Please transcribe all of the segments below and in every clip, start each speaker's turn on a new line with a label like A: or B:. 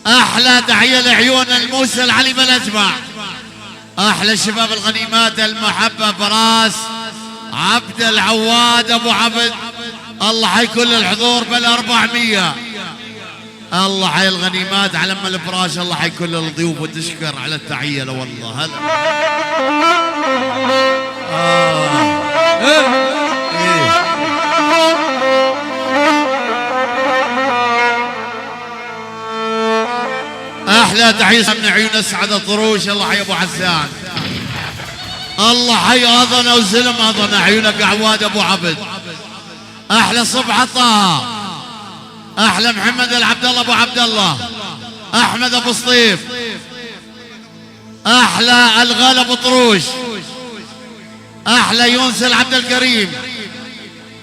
A: احلى تحيه لعيون الموسى العليم الاجمع. احلى شباب الغنيمات المحبه براس عبد العواد ابو عبد. الله حي كل الحضور بال400. الله حي الغنيمات على ام الفراش. الله حي كل الضيوف وتشكر على التحيه. لا والله هلا احلى تحيه من عيون اسعد الطروش. الله حي ابو حسان. الله حي اظن وزلم اظن عيونك عواد ابو عبد. احلى صبح طه. احلى محمد العبد الله ابو عبد الله. احمد ابو سطيف. احلى الغال ابو طروش. احلى يونس العبد الكريم.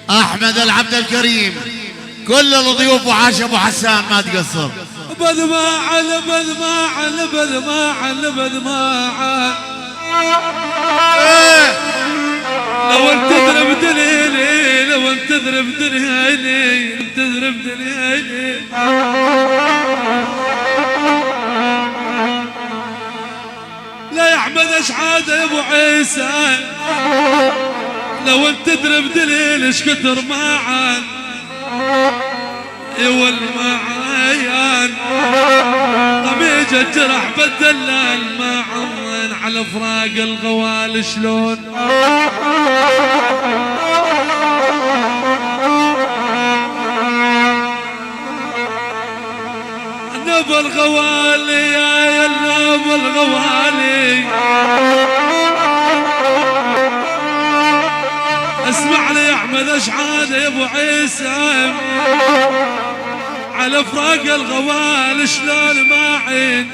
A: احمد العبد الكريم. كل الضيوف وعاش ابو حسان ما تقصر.
B: بدماعا بدماعا بدماعا بدماعا لو انت تضرب دليلي لو انت تضرب دليلي تضرب دليلي لا يا احمد اشحاد يا ابو عيسى لو انت تضرب دليل ايش كثر معان يول معايان طبيج الجرح بالدلال ما عمن على فراق الغوال شلون نبى الغوالي يا نبى الغوالي اسمع لي يا احمد اشحاد يا ابو عيسى على فراق الغوال شلون ما عين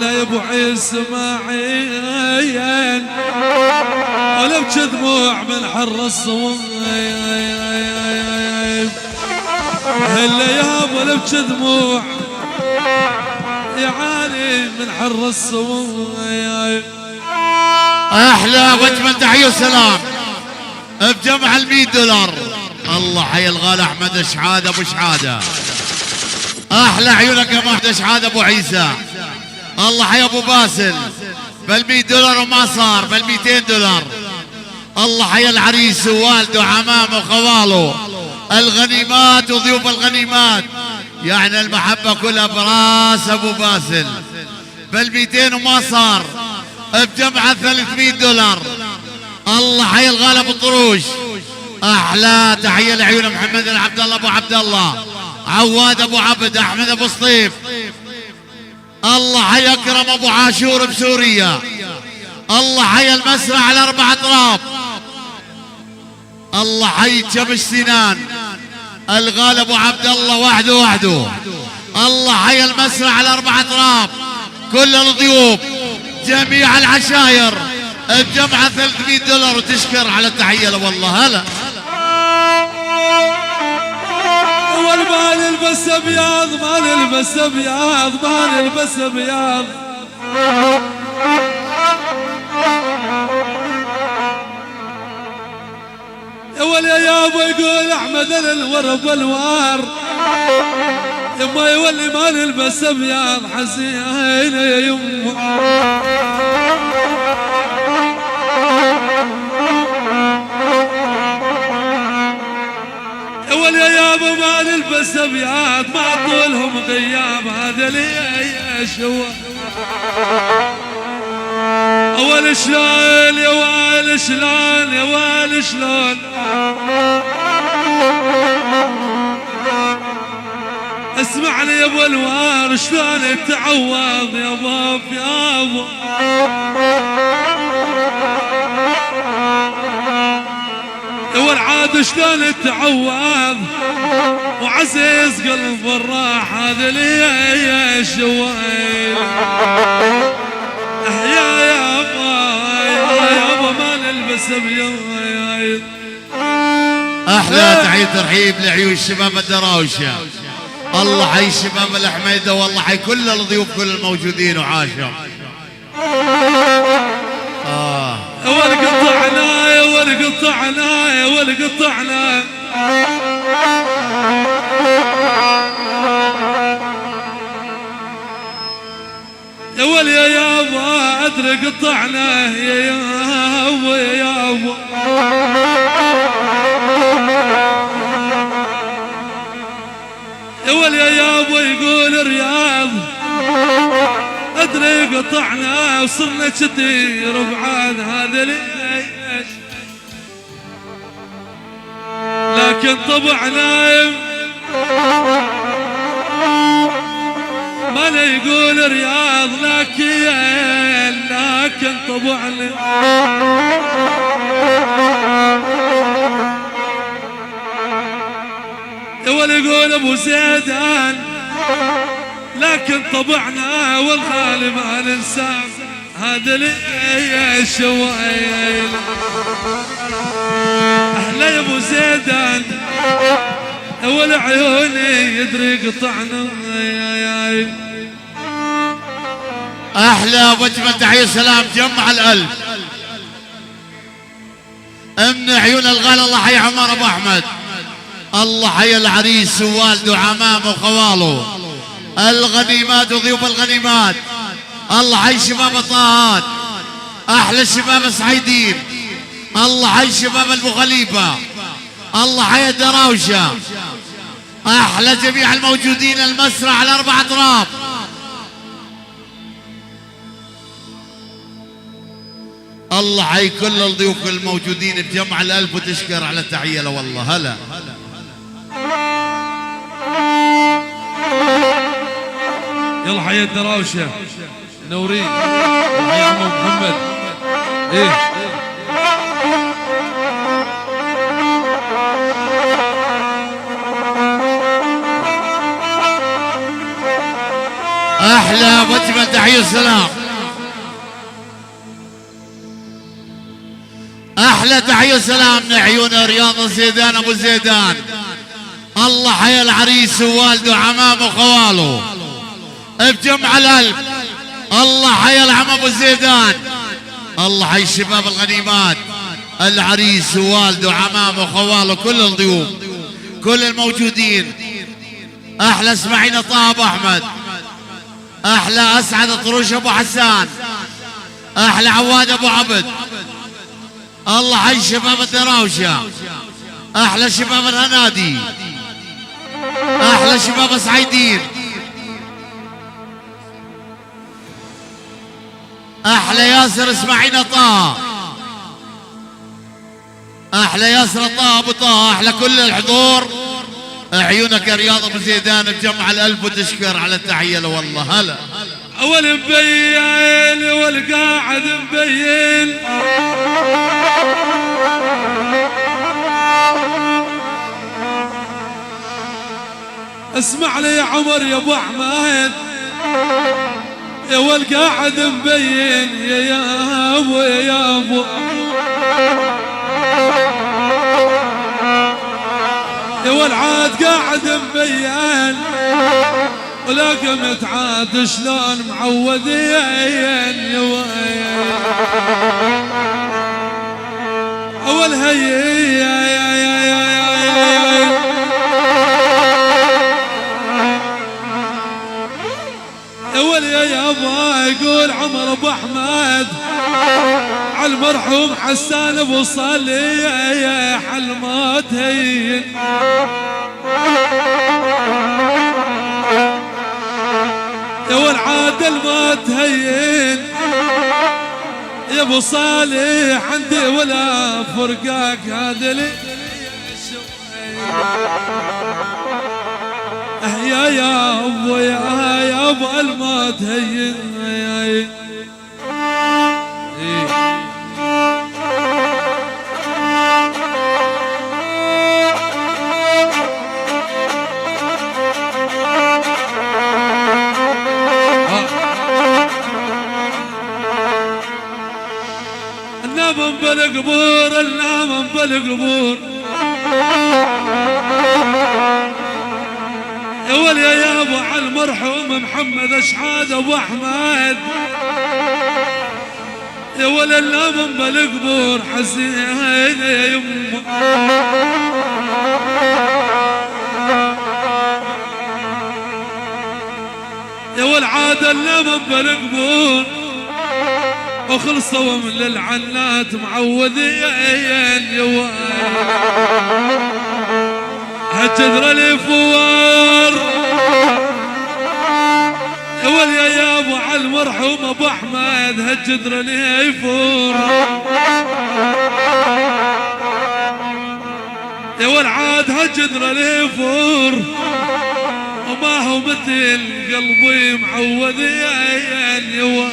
B: لا يا ابو عيسى ما عين ولا بجي دموع من حر الصوم هلا يابا ولا بجي دموع يا عالي من حر الصوم
A: احلى واجمل تحيه وسلام بجمع $100. الله حي الغالي احمد شحاد ابو شحاده. احلى عيونك يا احمد شحاد ابو عيسى. الله حي ابو باسل $100 وما صار $200. الله حي العريس ووالده وعمامه وخواله الغنيمات وضيوف الغنيمات يعني المحبه كلها براس ابو باسل $200 وما صار بجمعه $300. الله حي الغالي ابو طروش. احلى تحيه لعيون محمد العبد الله ابو عبد الله عواد ابو عبد احمد ابو سطيف. الله حي اكرم ابو عاشور بسوريا. الله حي المسرح على 4 اطراف. الله حي شبش سنان الغالي ابو عبد الله وحده. الله حي المسرح على 4 اطراف. كل الضيوف جميع العشاير الجمعة $300 وتشكر على التحية. والله هلا
B: ما نلبس ابيض ما نلبس ابيض ما نلبس ابيض يا ولي يا ابو يقول احمد الورب والوار يما يولي ما نلبس ابيض حزين يا يما يا ابو ما نلبس ابيض ما طولهم غياب هذا لي يا شو اول شلون يا وال شلون يا وال شلون اسمعني يا ابو الوار شلون تعوض يا باب يا ابو والعاد شلون تعوض وعزيز قلب الراح هذا لي يا شويل يا يابا ما نلبس ابيض.
A: احلى تحيه ترحيب لعيون الشباب الدراوشه. الله حي الشباب الحميده والله حي كل الضيوف كل الموجودين وعاشوا.
B: والقطعنا يا والقطعنا يا والقطعنا ولي يا يابا ادري قطعنا يا يابا يا يابا يا ولي يا يابا يقول رياض ادري قطعنا وصرنا كثير ربعان هذا ليش لكن طبع نايم ما لا يقول رياض لكن طبعنا ولا يقول ابو زيدان لكن طبعنا والغالي ما ننساه هذا ليش ويل احلى يا ابو زيدان اول عيوني يدري قطعنا
A: احلى وجبه تحيه سلام جمع القلب من عيون الغالي. الله حي عمار ابو احمد، الله حي العريس ووالده وعمامه وخواله، الغنيمات وضيوف الغنيمات، الله حي شباب الطاهات، احلى الشباب السعيدين، الله حي شباب ابو خليفه، الله حي الدراوشه، احلى جميع الموجودين المسرح على 4 اطراف. الله حي كل الضيوف الموجودين بجمع الألف وتشكر على التحية له والله. هلا
B: يلا حيا الدراوشة نورين، حيا عمو محمد. ايه
A: احلى وجبه تحيه السلام، احلى تحيه السلام من عيون رياض زيدان ابو زيدان، الله حيا العريس ووالده وعمامه وخواله بجمع القلب، الله حيا العم ابو زيدان، الله حي شباب الغنيمات، العريس ووالده وعمامه وخواله، كل الضيوف كل الموجودين، احلى اسماعيل طه ابو احمد، احلى اسعد الطروش ابو حسان، احلى عواد ابو عبد، الله حي شباب الدراوشه، احلى شباب الهنادي، احلى شباب السعيدين، احلى ياسر اسماعيل طه، احلى ياسر طه ابو طه، احلى كل الحضور. عيونك يا رياض ابو زيدان بجمع الالف وتشكر على التحيه له والله. هلا
B: اول مبين والقاعد مبين، اسمع لي يا عمر يا ابو احمد، يا والقاعد مبين يا ابو يا ابو، يا والعاد قاعد مبين ولا قمت عاد شلون معودين يا ويل اول هي اول يا يابا يقول عمر ابو احمد على المرحوم حسان ابو صالح يا حل ما تهين، يا والعادل ما تهين يا ابو صالح عندي ولا فرقاك هذا لي يا ابو يا ابو ما تهين النام بالقبور النام بالقبور، يا ولي يا ابو على المرحوم محمد اشحاد ابو احمد، يا ولي النام بالقبور حزين يا يمه، يا والعادة اللمم بالقبور وخلصوا من للعنات معوذين يوال هجدر الفوار يوال يا ابو على المرحوم ابو احمد هجدر الفور يوال عاد هجدر الفور وما هو مثل قلبي معوذين يوال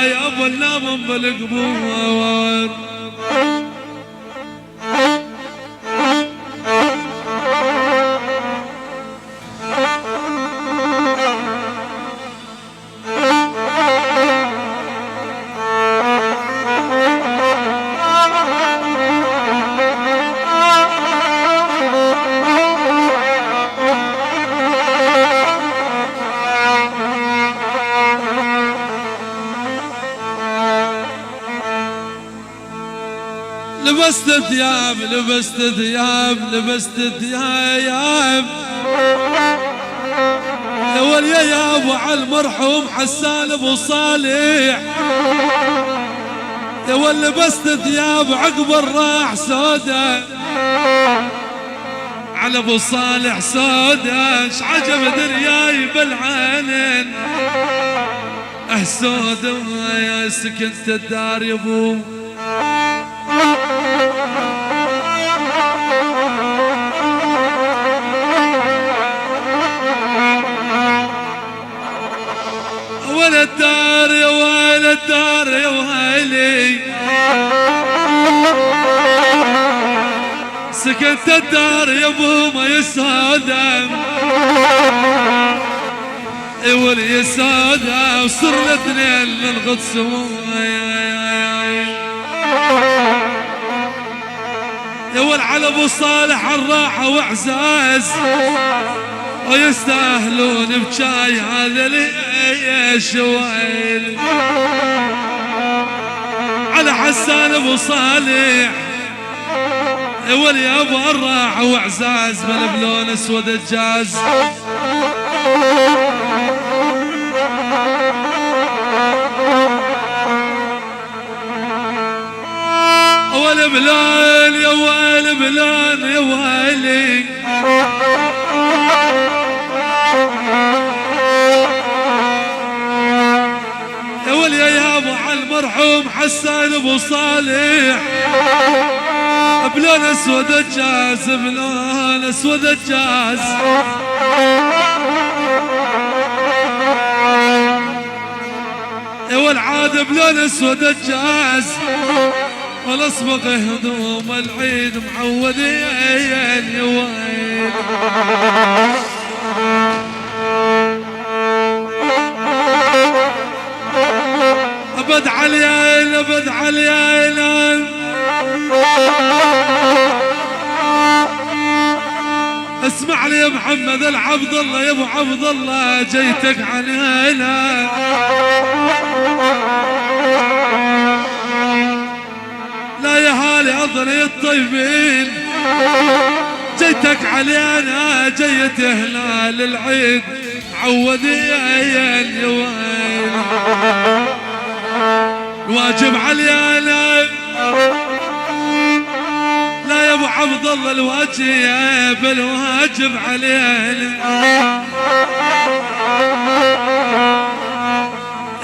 B: يا ابو اللمم بالقبور لبست ثياب يا ابو على المرحوم حسان ابو صالح يا لبست ثياب عقب الراح سودا على ابو صالح سودا اش عجب درياي بالعينين سودا يا سكنت الدار يا ابو الدار يا ويل الدار يا ويلي سكنت الدار يا ابو ما يسودم يولي يسودم وصر الاثنين للغطس يا ول على ابو صالح الراحه واعزاز ويستاهلون بشاي هذا الشويل على حسان ابو صالح يا ابو الراحه واعزاز بلون اسود الجاز ولا بلون يا ويل بلون يا ويلي يا ابو على المرحوم حسان ابو صالح بلون اسود الجاز بلون اسود الجاز يا والعاد بلون اسود الجاز والاصبغ هدوم العيد معودين يا ويل ابد عليين ابد عليين اسمع لي يا محمد العبد الله يا ابو عبد الله جيتك علينا لا يا هالي اضري الطيبين جيتك علينا جيت هنا للعيد عودين يا ويل الواجب علينا لا يا ابو عبد الله الواجب علينا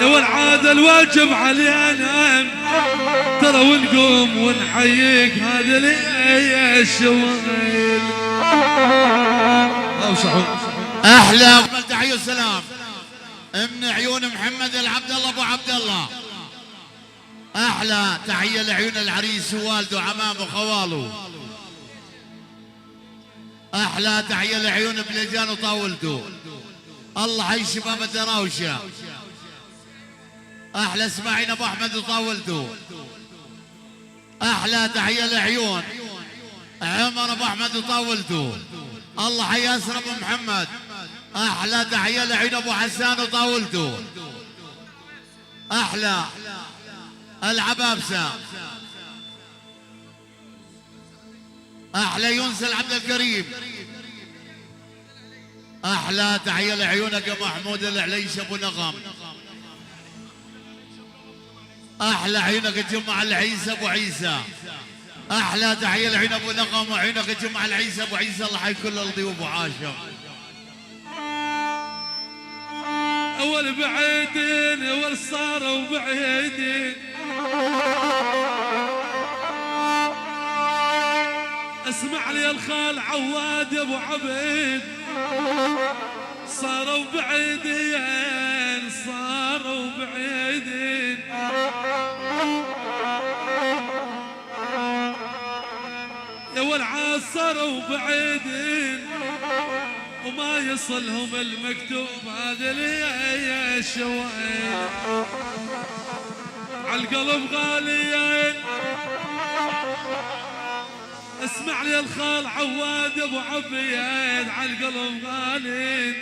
B: يا والعاده الواجب علينا ترى ونقوم ونحييك هذا لي الشويل
A: احلى تحيه وسلام من عيون محمد العبد الله ابو عبد الله احلى تحيه لعيون العريس ووالده وعمامه وخواله احلى تحيه لعيون بلجان وطاولته الله حي شباب الدراوشه احلى اسماعيل ابو احمد وطاولته احلى تحيه لعيون عمر ابو احمد وطاولته الله حي ياسر ابو محمد احلى تحيه لعيون ابو حسان وطاولته احلى العبابسه احلى يونس العبد الكريم احلى تحيه لعيونك يا محمود العليش ابو نغم. احلى عيونك الجمعه العيسى ابو عيسى. احلى تحيه لعيون ابو نغم وعيونك الجمعه العيسى ابو عيسى. الله حي كل الضيوف وعاشر.
B: اول بعيدين اول صاروا بعيدين اسمع لي الخال عواد يا ابو عبيد صاروا بعيدين صاروا بعيدين يا والعاد صاروا بعيدين وما يصلهم المكتوب هذا لي الشوائن عالقلب غاليين. اسمع لي الخال عواد ابو عبيد عالقلب غالين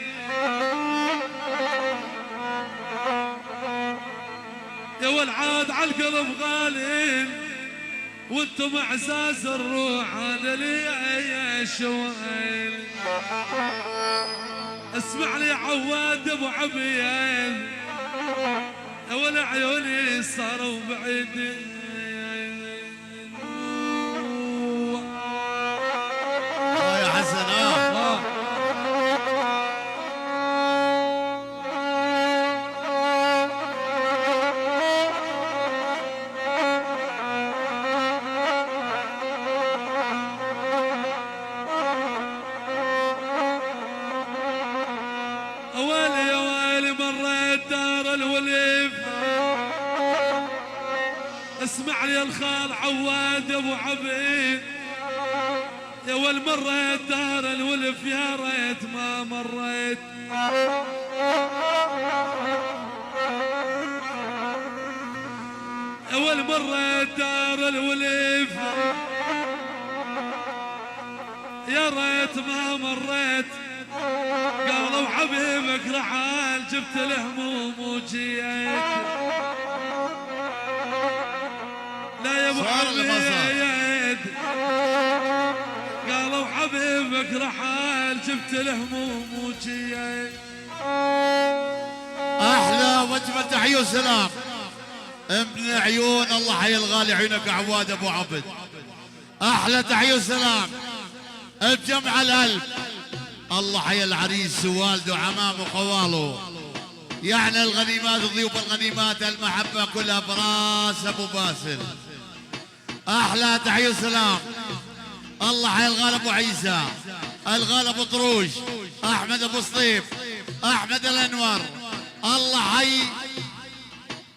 B: يا والعاد عالقلب غالين وانتم اعزاز الروح هذا لي الشوائن. اسمع لي عواد ابو عبيد يا ولا عيوني صاروا بعيدين
A: يا حسن
B: اوالي يا ويلي مريت دار الوليف. اسمع لي الخال عواد ابو عبيد يا ول مريت دار الولف يا ريت ما مريت يا ول مريت دار الولف يا ريت ما مريت قالوا حبيبك رحال جبت الهموم وجيت لا يا ابو عبيد قالوا حبيبك رحال جبت الهموم وجيت.
A: احلى واجمل تحيه وسلام ابن عيون. الله حي الغالي عيونك عواد ابو عبد. احلى تحيه وسلام بجمع القلب. الله حي العريس ووالده وعمامه وخواله يعني الغنيمات ضيوف الغنيمات المحبه كلها براس ابو باسل. احلى تحيه وسلام الله حي الغالب ابو عيسى الغالب ابو طروش احمد ابو سطيف احمد الانور. الله حي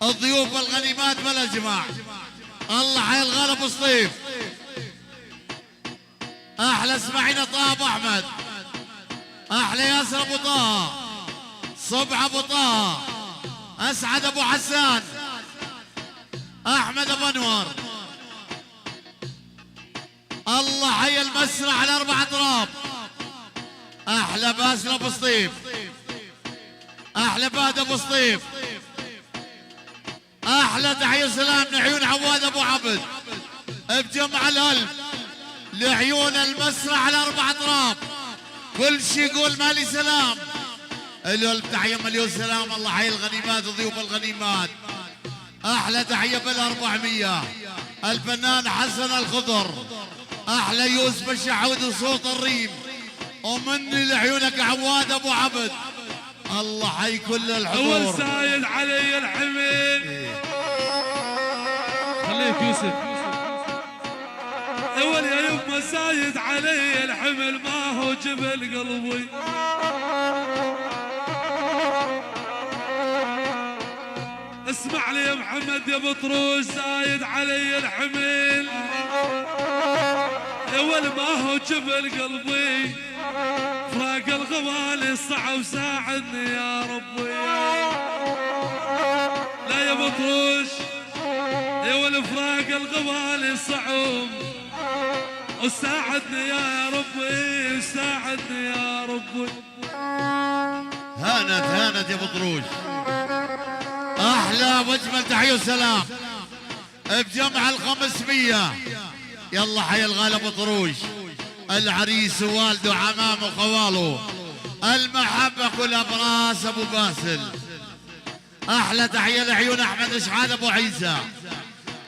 A: الضيوف الغنيمات بلا جماع. الله حي الغالب ابو سطيف. احلى اسماعيل طه ابو احمد. احلى ياسر ابو طه صبح ابو طه اسعد ابو حسان احمد ابو انور. الله حي المسرح على 4 اطراف. احلى باسل ابو سطيف احلى باد ابو سطيف. احلى تحيه وسلام لعيون عواد ابو عبد بجمع القلب لعيون المسرح على 4 اطراف. كل شي يقول مالي سلام له تحيه مليون سلام. الله حي الغنيمات وضيوف الغنيمات. احلى تحيه بال400 الفنان حسن الخضر. احلى يوسف الشحود وصوت الريم ومني لعيونك عواد ابو عبد. الله حي كل الحضور.
B: اول سايد علي الحمل خليك يوسف. اول يا يما سايد علي الحمل ما هو جبل قلبي. اسمع لي يا محمد يا بطروس سايد علي الحمل اول ما هو جبل قلبي. فراق الغوالي صعب ساعدني يا ربي. لا يا بطروس يا ول فراق الغوالي صعب وساعدني يا ربي وساعدني يا ربي.
A: هانت يا بطروش. احلى واجمل تحيه وسلام بجمع 500 يلا حي الغالب بطروش العريس ووالده وعمامه وخواله. المحبة كلها براس ابو باسل. احلى تحية لعيون احمد شحاد ابو عيسى،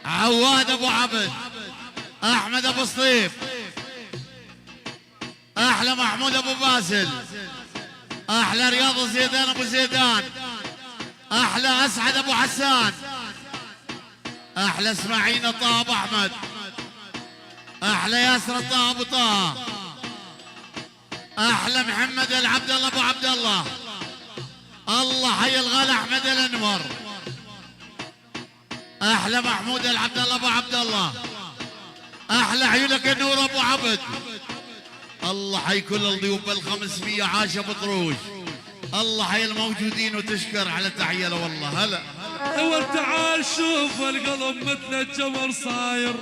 A: عواد ابو عبد، احمد ابو سطيف، احلى محمود ابو باسل، احلى رياض زيدان ابو زيدان، احلى اسعد ابو حسان، احلى اسماعيل طه ابو احمد، احلى ياسر طه ابو طه، احلى محمد العبد الله ابو عبد الله. الله حي الغالي احمد الانور، احلى محمود العبد الله ابو عبد الله، احلى عيونك النور ابو عبد. الله حي كل الضيوف بال500 عاش ابو طروش. الله حي الموجودين وتشكر على التحيه له والله. هلا
B: اول تعال شوف القلب مثل الجمر صاير،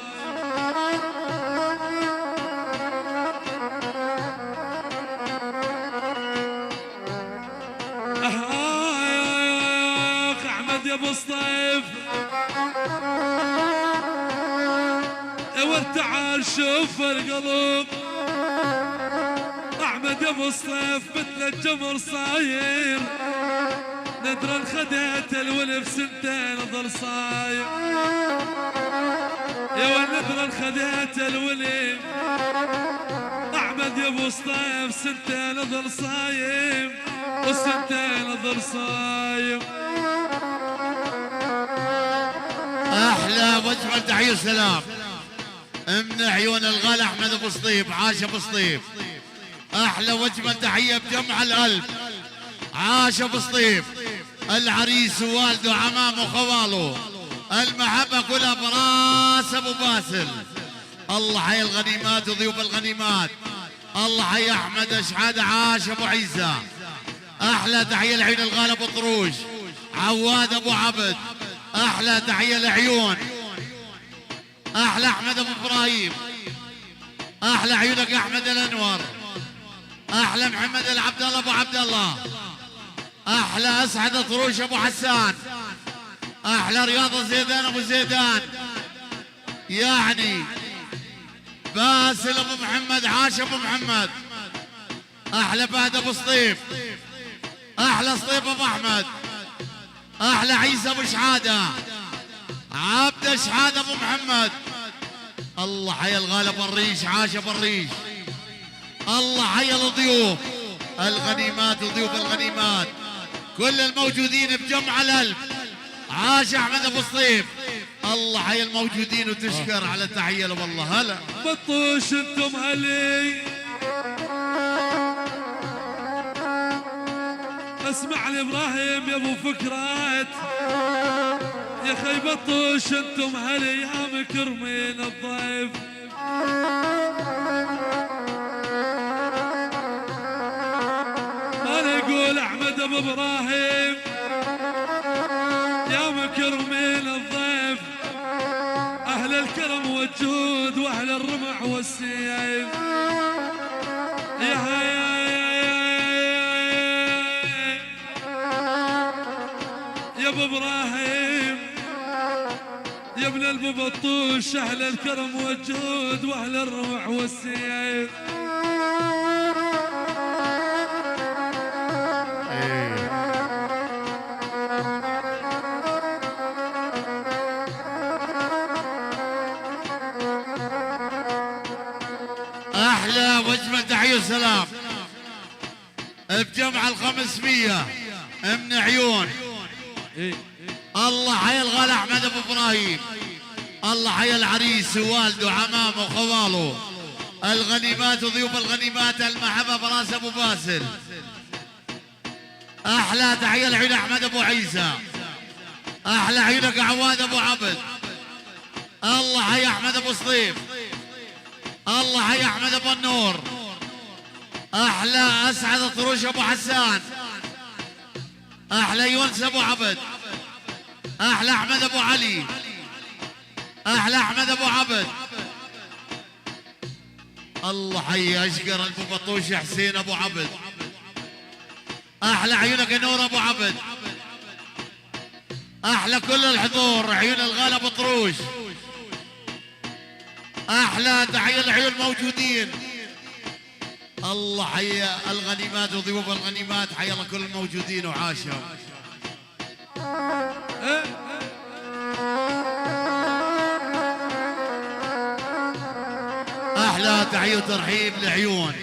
B: احمد يا ابو الصيف. اول تعال شوف القلب احمد يا ابو الصيف مثل الجمر صاير، ندرا خديت الولف سنتين ظل صاير، يا ندرا خديت الولف احمد يا ابو الصيف سنتين ظل صايم والسنتين ظل صايم.
A: احلى واجمل تحيه وسلام من عيون الغالي احمد ابو سطيف، عاش ابو سطيف. احلى واجمل تحيه بجمع القلب، عاش ابو سطيف. العريس ووالده عمامه وخواله، المحبه كلها براس ابو باسل. الله حي الغنيمات وضيوف الغنيمات. الله حي احمد شحاده، عاش ابو عيسى. احلى تحيه لعيون الغالي ابو طروش، عواد ابو عبد. احلى تحيه لعيون احلى احمد ابو ابراهيم، احلى عيونك يا احمد الانور، احلى محمد العبد الله ابو عبد الله، احلى اسعد طروش ابو حسان، احلى رياض زيدان ابو زيدان، يعني باسل ابو محمد، عاش ابو محمد. احلى فهد ابو سطيف، احلى سطيف ابو احمد، احلى عيسى ابو شحاده، عبد شحاده ابو محمد. الله حي الغالي ابو الريش، عاش ابو الريش. الله حي الضيوف الغنيمات وضيوف الغنيمات كل الموجودين بجمع القلب، عاش احمد ابو الصيف. الله حي الموجودين وتشكر على التحيه له والله. هلا
B: بطوش انتم هلي، اسمع لي ابراهيم يا ابو فكرات، يا خي بطوش انتم هلي يا مكرمين الضيف. انا اقول احمد ابو ابراهيم يا مكرمين الضيف، اهل الكرم والجود واهل الرمح والسيف. يا ابو ابراهيم يا ابن البو بطوش، اهل الكرم والجود واهل الرمح والسيف.
A: احلى واجمل تحيه وسلام بجمع ال500 من عيون الله حي الغالي احمد ابو ابراهيم. الله حي العريس ووالده عمامه وخواله، الغنيمات وضيوف الغنيمات، المحبه براس ابو باسل. احلى تحيه لعيون احمد ابو عيسى، احلى عيونك عواد ابو عبد. الله حي احمد ابو سطيف، الله حي احمد ابو النور، احلى اسعد طروش ابو حسان، احلى يونس ابو عبد، احلى احمد ابو علي، احلى احمد ابو عبد. الله حي اشقر ابو بطوش حسين ابو عبد، احلى عيونك نور ابو عبد، احلى كل الحضور عيون الغالي ابو طروش. احلى تحيه للعيون الموجودين. الله حي الغنيمات وضيوف الغنيمات، حي الله كل الموجودين وعاشوا. احلى تحيه وترحيب لعيون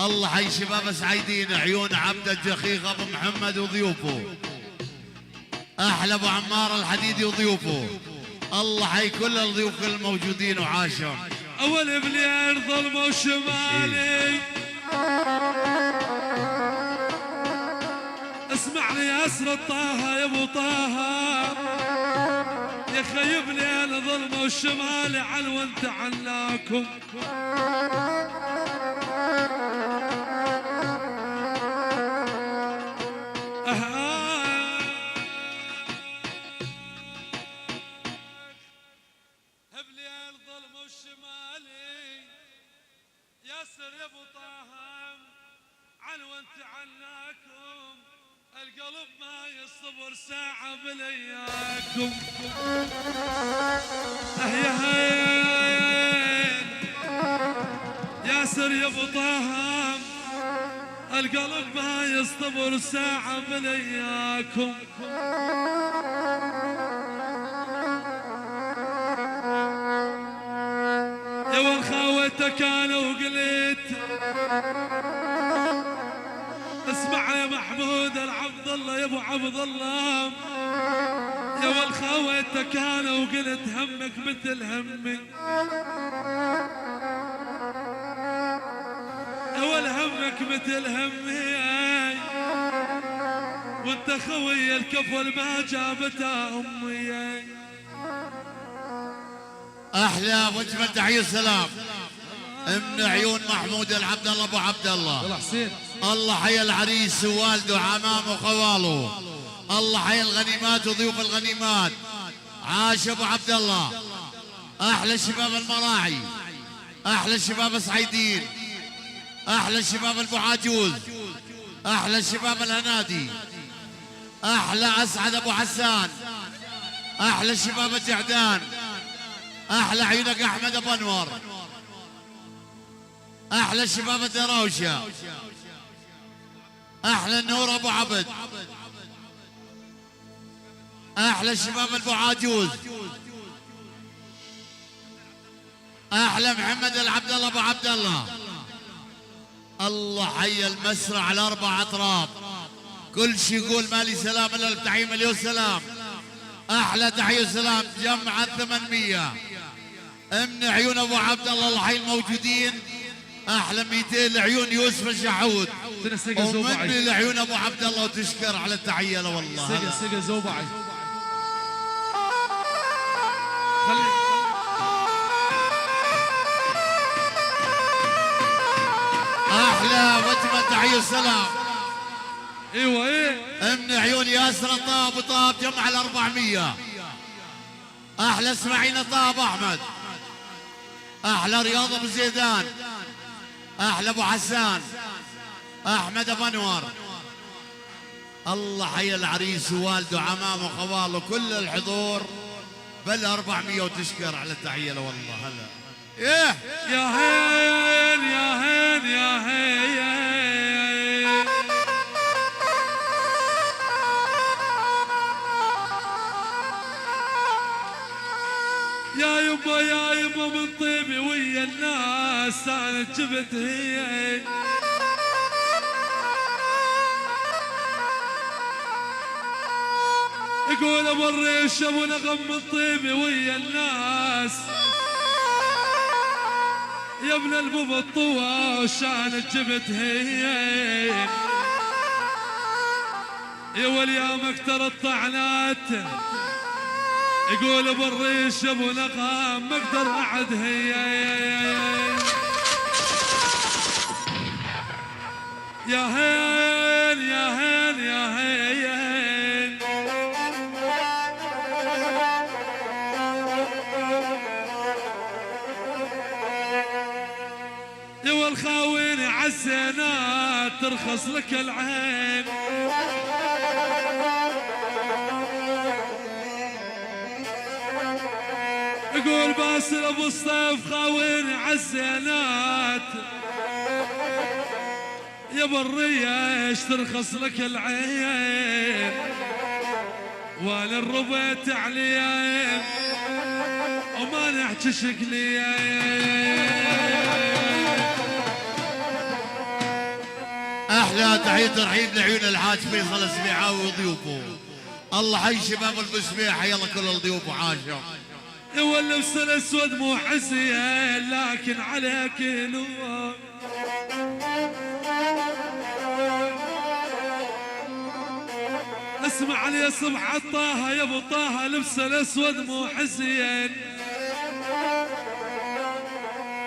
A: الله حي شباب سعيدين، عيون عبد الجخيخ ابو محمد وضيوفه، احلى ابو عمار الحديدي وضيوفه، الله حي كل الضيوف الموجودين وعاشوا.
B: اول بليل ظلمه وشمالي اسمعني يا اسر طه يا ابو طه، يا خيب ليل ظلمه وشمالي عن وانت علاكم. بليل ظلمه وشمالي ياسر يا ابو طه عن وانت عناكم، القلب ما يصبر ساعة بلياكم. يا هين ياسر يا ابو طه القلب ما يصبر ساعة بلياكم. يا والخاوتك انا وقلت اسمع يا محمود العبد الله يا ابو عبد الله، يا والخاوتك انا وقلت همك مثل همي، يا والهمك مثل همي، وانت خوي الكفل ما جابتها امي.
A: احلى واجمل تحيه السلام من عيون محمود العبد الله ابو عبد الله.
B: يلا حسين
A: الله حي العريس ووالده عمامه وخواله، الله حي الغنيمات وضيوف الغنيمات، عاش ابو عبد الله. احلى شباب المراعي، احلى شباب السعيدين، احلى شباب البعاجوز، احلى شباب الهنادي، احلى اسعد ابو حسان، احلى شباب الجعدان، احلى عيونك احمد ابو انور، احلى شباب الدراوشه، احلى النور ابو عبد، احلى شباب البعاجوز، احلى محمد العبد الله ابو عبد الله. الله حي المسرح الاربع اطراف، كل شي يقول مالي سلام الا التحيه مليون سلام. احلى تحيه وسلام جمعة 800 من عيون ابو عبد الله الحي الموجودين، احلى 200 لعيون يوسف الشحود، ومن لعيون ابو عبد الله وتشكر على التحيه له والله.
B: سقى زوبعي
A: احلى واجمل تحيه وسلام.
B: ايوه
A: من عيون ياسر طاب وطاب جمع ال400، احلى اسماعيل طاب احمد، احلى رياض ابو زيدان، احلى ابو حسان، احمد ابو انور. الله حي العريس ووالده عمامه وخواله كل الحضور بال400 وتشكر على التحيه له والله. هلا ايه
B: يا هين يا هين يا هين يا يبا يا يبا من طيبي ويا الناس انا جبت هي يقول ابو الريش ابو نغم من طيبي ويا الناس، يا ابن البوب الطواش انا جبت هي يا واليوم اكتر الطعنات، يقول ابو الريش ابو نغم ما اقدر اعد هي يا هين يا هين يا هين يا والخاوين عالزينات ترخص لك العين، يقول باسل ابو الصيف خاوين عالزينات يا برية ترخص لك العين وانا ربيت عليا وما نحتشك لي.
A: احلى تحية ترحيب لعيون الحاج فيصل السبيعاوي وضيوفه. الله حي شباب المسبيح، حي الله كل الضيوف وعاشوا.
B: واللبس الاسود مو حزين لكن عليك نور. اسمع لي صبح طه يا ابو طه، لبس الاسود مو حزين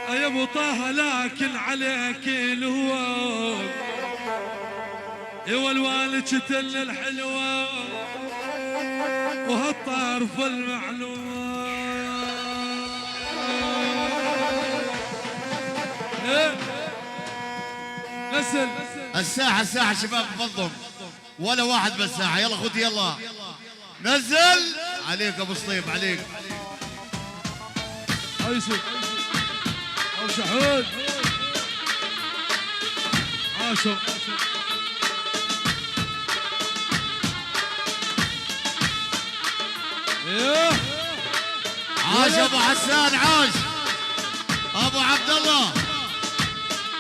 B: يا ابو طه لكن عليك الهوى. والوالد تل الحلوة وهالطرف المعلومة. نزل
A: الساحة شباب بفضهم، ولا واحد بالساحة. يلا خذ يلا نزل عليك ابو سطيب عليك.
B: يوسف ابو شحود عاشر.
A: عاش ابو حسان، عاش ابو عبد الله،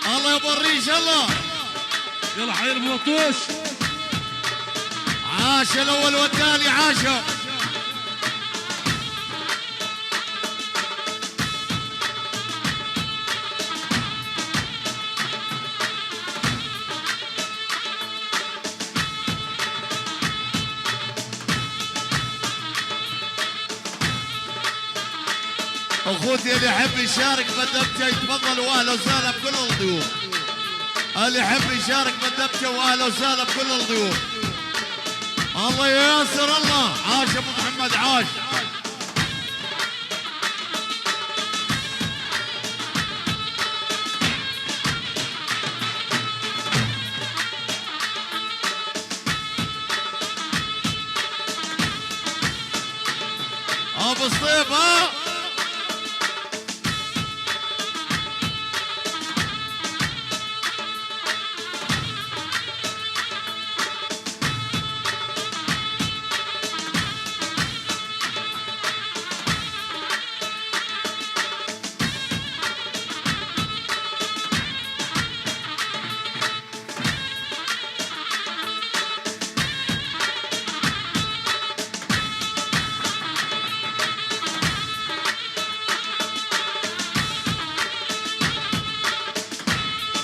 A: الله يا ابو الريش الله.
B: يلا حي الملطوش،
A: عاش الاول والثاني عاشوا. اخوتي اللي يحب يشارك بالدبكه يتفضل، واهلا وسهلا بكل الضيوف. اللي يحب يشارك بالدبكه واهلا وسهلا بكل الضيوف. الله ييسر الله. عاش ابو محمد عاش. ابو الصيف ها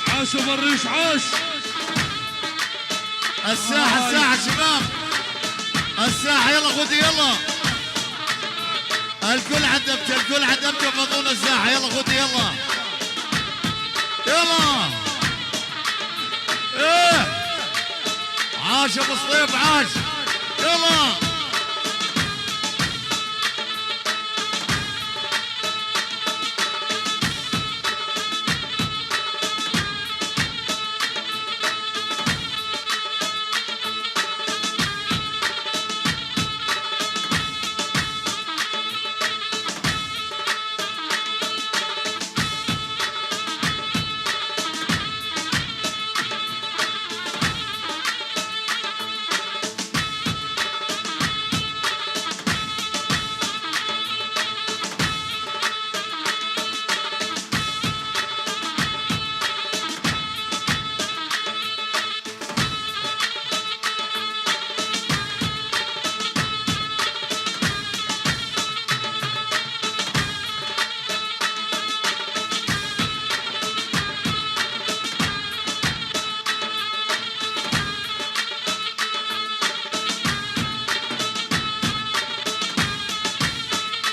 B: عاش ابو الريش عاش.
A: الساحة شباب، الساحة يلا خذي يلا. الكل عدبته الكل عدبته فضون الساحة. يلا خذي يلا يلا. ايه عاش ابو الصيف عاش. يلا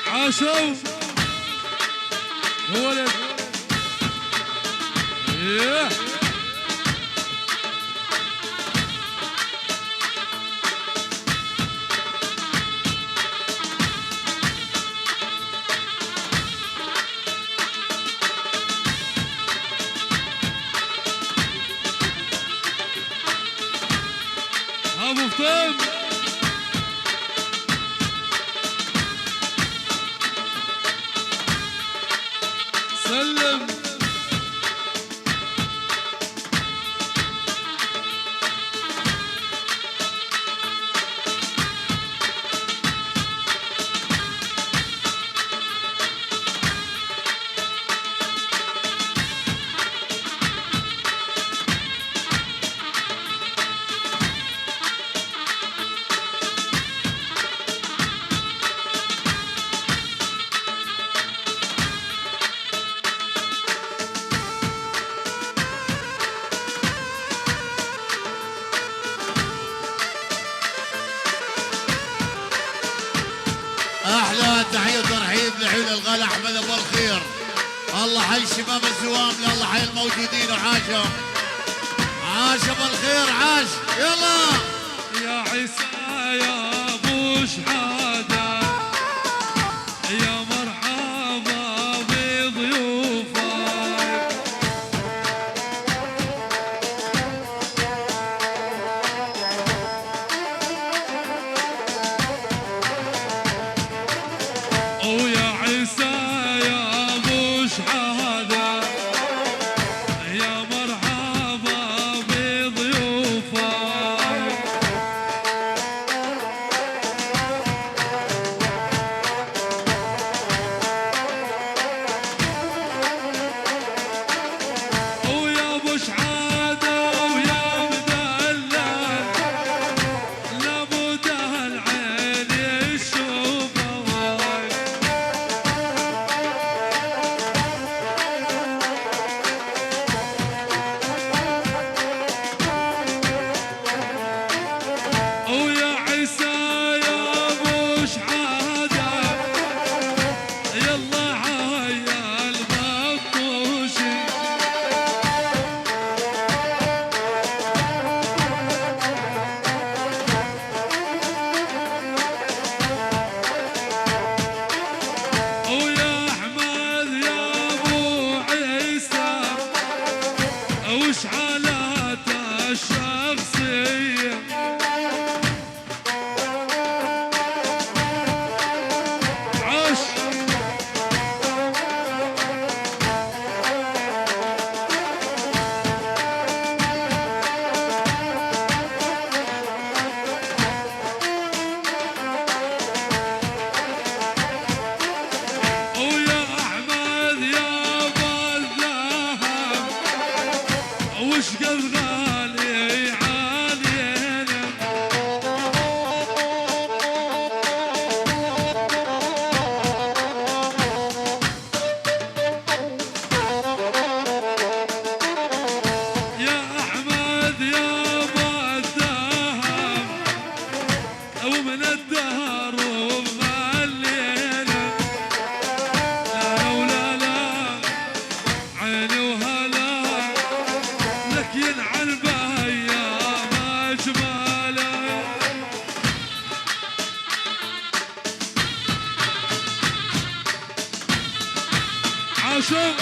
B: عاشوا هو ولد. ابو فطيم سلم
A: الغالي احمد ابو الخير. الله حي شباب الزوامل، الله حي الموجودين وعاشهم. عاش ابو الخير عاش. يلا
B: يا عيسى يا ابو شحاده يا مرحبا بضيوفك. ويا عيسى يا ابو شحاده يا مرحبا بضيوفك. ويا ابو شحاده ويا مدلل لابد هالعين يشوفك. ويا عيسى يا ابو شحاده يلا عيا البطوشي. ويا احمد يا ابو عيسى وش حالاته الشخصيه. عاش ويا احمد يا ابو الذهب وش قد غالي علينا. يا احمد يا ابو الذهب ومن الدهر ومخلينا. لا ولا لا عيني وهلا لك ينعل بايام اجماله. عاشق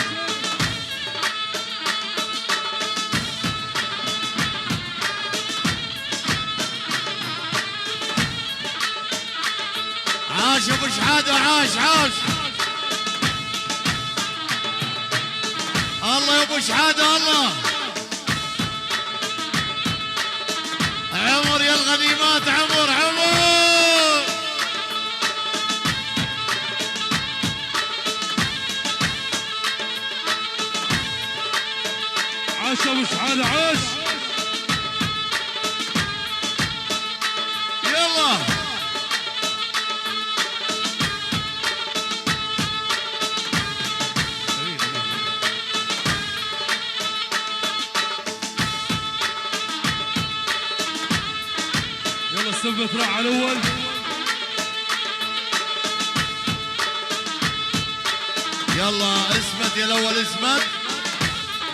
A: عاش ابو شحاده عاش عاش. الله يا ابو شحاده الله. عمر يا الغنيمات عمر عمر.
B: عاش ابو شحاده عاش.
A: يلا
B: يلا السبت راح على الاول.
A: يلا اسمت يا الاول اسمت.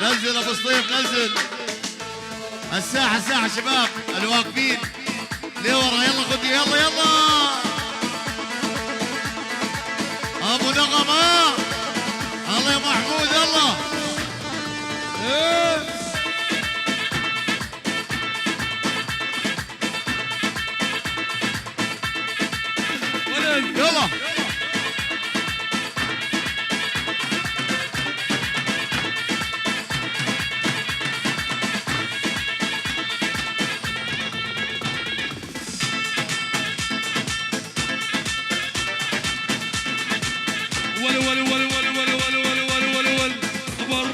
A: نزل ابو سطيف نزل. الساحه ساحه شباب الواقفين لورا. يلا خذ يلا يلا ابو نغمه. الله يا محمود يلا.
B: إيه. ولد
A: يلا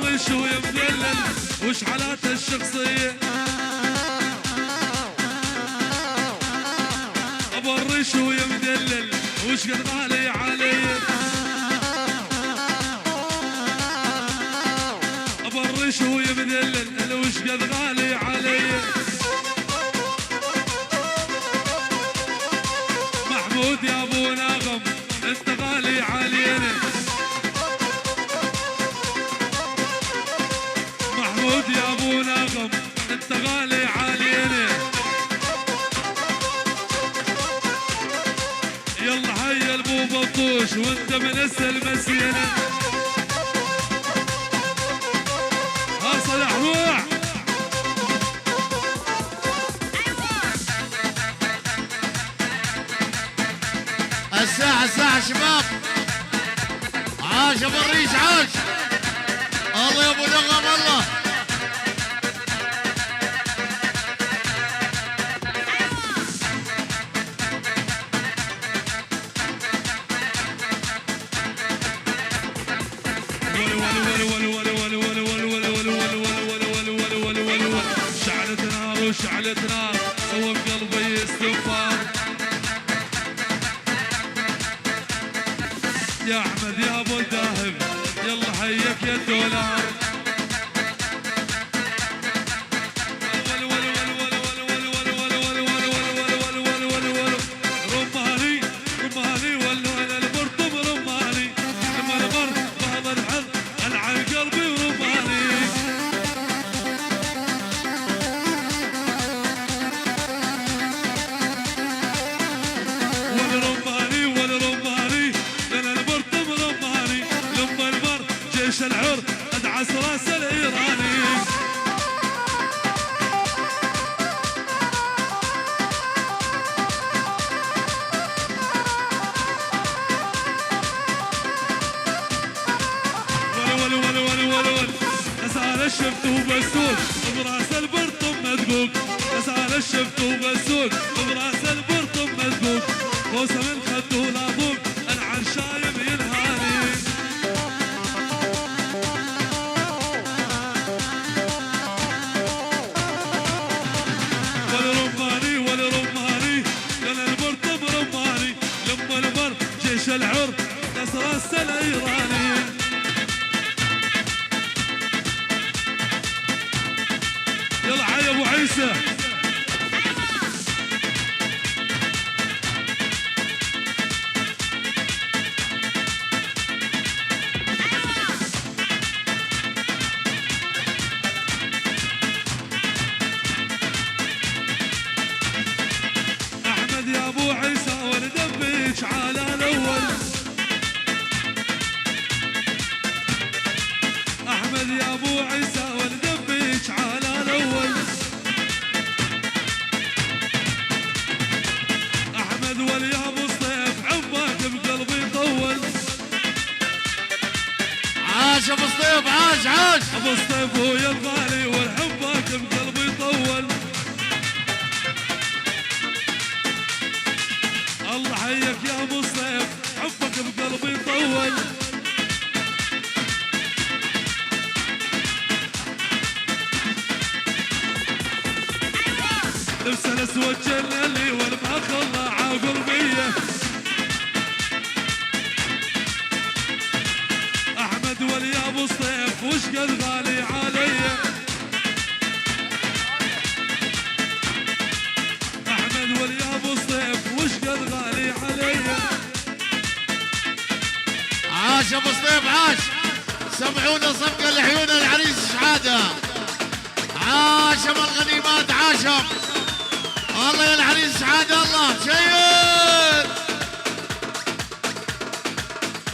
B: برش ويا مدلل وش حالاته الشخصية. برش ويا مدلل وش قد غالي عليه. برش ويا مدلل وش قد غالي عليه. محمود يا ابو نغم انت غالي علينا. محمود يا ابو نغم انت غالي علينا. يلا هيا البو بطوش وانت من المسينة. ها صلاح روح.
A: الساعة شباب. عاش ابو الريش عاش. الله يا ابو نغم الله.
B: شعلت نار وشعلت نار سوى بقلبي استغفار. يا احمد يا ابو الذهب يلا حيك يا الدولار. رماني رماني واللون البرطم رماني لما المر بهذا الحظ العن قلبي ورماني. والرماني والرماني لنا البرطم رماني لما المر جيش العر ادعس راس الايراني. شفت وبسوق براس البرطم مدقوق. يسال الشفت وبسوق براس البرطم مدقوق. موسى من خدته لابوق العن شايب ينهاني. والرماني والرماني لنا البرطم رماني لما المر جيش العر نصر راس الايراني. يلا حي ابو عيسى. احمد يا ابو عيسى وندبيج على الاول. احمد يا ابو عيسى وندبيج على الاول. احمد ولي ابو الصيف عمك بقلبي طول.
A: عاش ابو الصيف عاش عاش.
B: ابو الصيف ويا الغالي والحبك بقلبي طول. الله حيك يا ابو الصيف حبك بقلبي طول. لبس الاسود جللي والما خلى عقلبيه. احمد ولي ابو الصيف وش قد غالي علي. احمد ولي ابو الصيف وش قد غالي علي.
A: عاش ابو الصيف عاش. سمعونا صفقة لعيون العريس شحادة. عاشم الغنيمات عاشم. الله يا العريس شحادة الله شيد.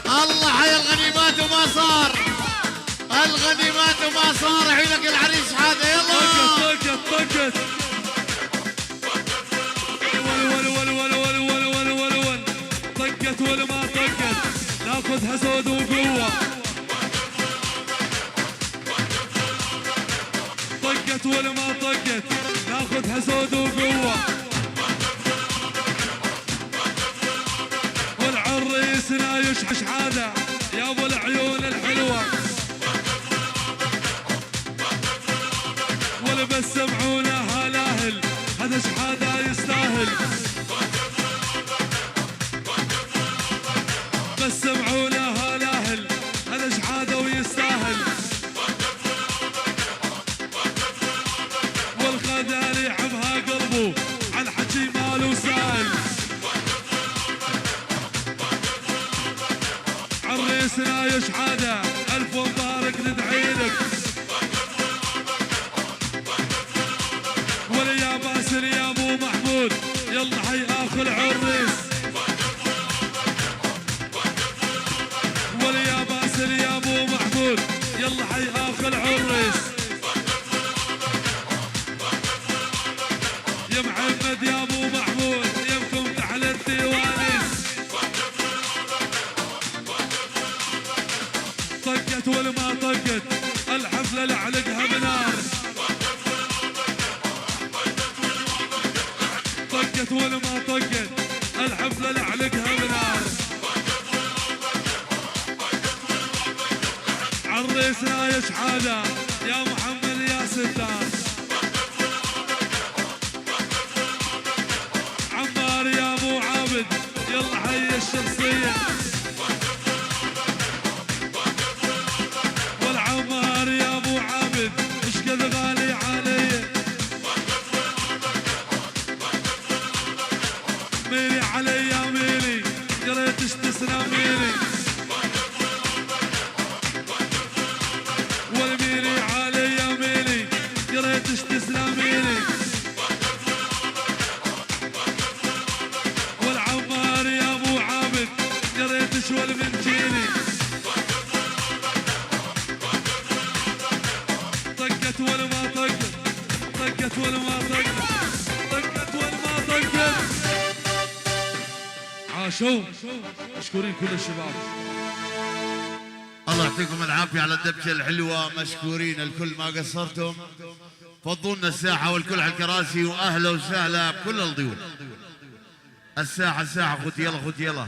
A: الله حي الغنيمات وما صار. الغنيمات وما صار. عينك العريس شحادة يلا.
B: طقت طقت ول ول ول ول ول ول ول ول طقت ولا ما طقت ناخذها سود وقوة. طقت ولا ما طقت ناخذها سود وقوة. والعريس نايش حشحادة يا ابو العيون الحلوة. ولا بس سمعونا هلاهل هذا شحادة يستاهل. بس سمعونا هلاهل هذا شحادة ويستاهل. والخداري عمها قلبه على الحكي ماله سائل. عريسنا يا شحادة الف مبارك ندعيلك. يلا حي اخو العريس واليا باسل يا ابو محمود يلا حي اخو العريس يا محمد يا ابو محمود يمكم تحل الديوانيس طقت ولا ما طقت الحفله لعلقها بنار طقت ولا ما طقت الحفله لعلقها بنار عريسنا يا شحاده يا محمد يا ستار عمار يا ابو عابد يلا حي الشخصيه والعمار يا ابو عابد ايش قد غالي علي ميلي علي يا ميلي يا ريت تستثنى ميلي والميلي علي يا ميلي يا ريت تستثنى ميلي والعمار يا ابو عابد يا ريت شوال من جيلي طقت ولا ما طقت طقت ولا ما طقت طقت ولا ما طقت عاشوا مشكورين كل الشباب
A: الله يعطيكم العافية على الدبشة الحلوة مشكورين الكل ما قصرتم فضونا الساحة والكل على الكراسي وأهلا وسهلا بكل الضيوف الساحة الساحة خذ يلا خذ يلا